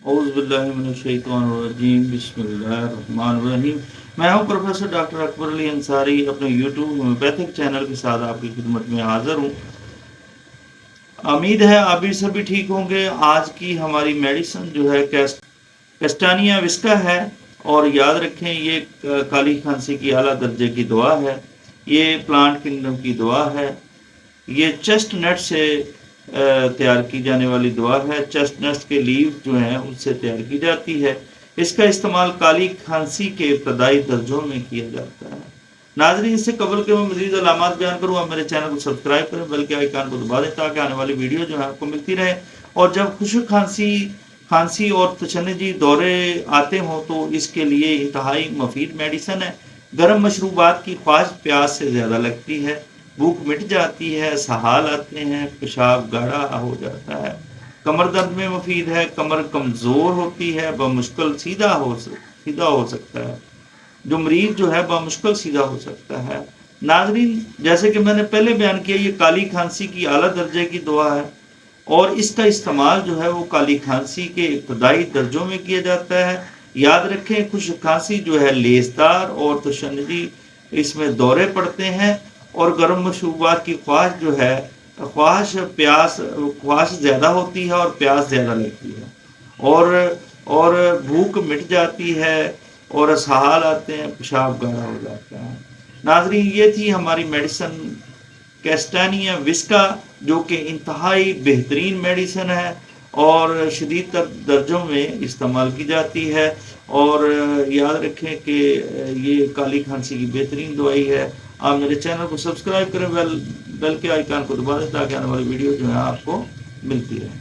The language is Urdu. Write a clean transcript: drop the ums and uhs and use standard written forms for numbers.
اعوذ باللہ من الشیطان الرجیم، بسم اللہ الرحمن الرحیم۔ میں ہوں پروفیسر ڈاکٹر اکبر علی انصاری، اپنے یوٹیوب ہومیوپیتھک چینل کے ساتھ آپ کی خدمت میں حاضر ہوں۔ امید ہے آپ بھی سبھی ٹھیک ہوں گے۔ آج کی ہماری میڈیسن جو ہے کیسٹانیا وسکا ہے، اور یاد رکھیں یہ کالی کھانسی کی اعلیٰ درجے کی دوا ہے۔ یہ پلانٹ کنگڈم کی دوا ہے۔ یہ چیسٹ نٹ سے تیار کی جانے والی دوا ہے۔ چیسٹ نٹ کے لیو جو ہیں ان سے تیار کی جاتی ہے۔ اس کا استعمال کالی کھانسی کے ابتدائی درجوں میں کیا جاتا ہے۔ ناظرین، اس سے قبل کہ میں مزید علامات بیان کروں، آپ میرے چینل کو سبسکرائب کریں، بلکہ آئیکن کو دبا دیں تاکہ آنے والی ویڈیو جو ہے آپ کو ملتی رہے۔ اور جب خشک کھانسی اور تشنجی دورے آتے ہوں تو اس کے لیے انتہائی مفید میڈیسن ہے۔ گرم مشروبات کی خواہش پیاس سے زیادہ لگتی ہے، بھوک مٹ جاتی ہے، اسہال آتے ہیں، پیشاب گاڑھا ہو جاتا ہے۔ کمر درد میں مفید ہے، کمر کمزور ہوتی ہے، بمشکل سیدھا ہو سکتا ہے۔ جو مریض جو ہے بمشکل سیدھا ہو سکتا ہے۔ ناظرین، جیسے کہ میں نے پہلے بیان کیا، یہ کالی کھانسی کی اعلیٰ درجے کی دوا ہے، اور اس کا استعمال جو ہے وہ کالی کھانسی کے ابتدائی درجوں میں کیا جاتا ہے۔ یاد رکھیں، خشک کھانسی جو ہے لیسدار اور تشنجی اس میں دورے پڑتے ہیں، اور گرم مشروبات کی خواہش جو ہے خواہش زیادہ ہوتی ہے اور پیاس زیادہ لگتی ہے، اور بھوک مٹ جاتی ہے، اور اسہال آتے ہیں، پیشاب گاڑھا ہو جاتا ہے۔ ناظرین، یہ تھی ہماری میڈیسن کیسٹانیا وسکا، جو کہ انتہائی بہترین میڈیسن ہے اور شدید تر درجوں میں استعمال کی جاتی ہے۔ اور یاد رکھیں کہ یہ کالی کھانسی کی بہترین دوائی ہے۔ آپ میرے چینل کو سبسکرائب کریں، بیل کے آئیکن کو دبا دیں تاکہ آنے والی ویڈیو جو ہے آپ کو ملتی رہے۔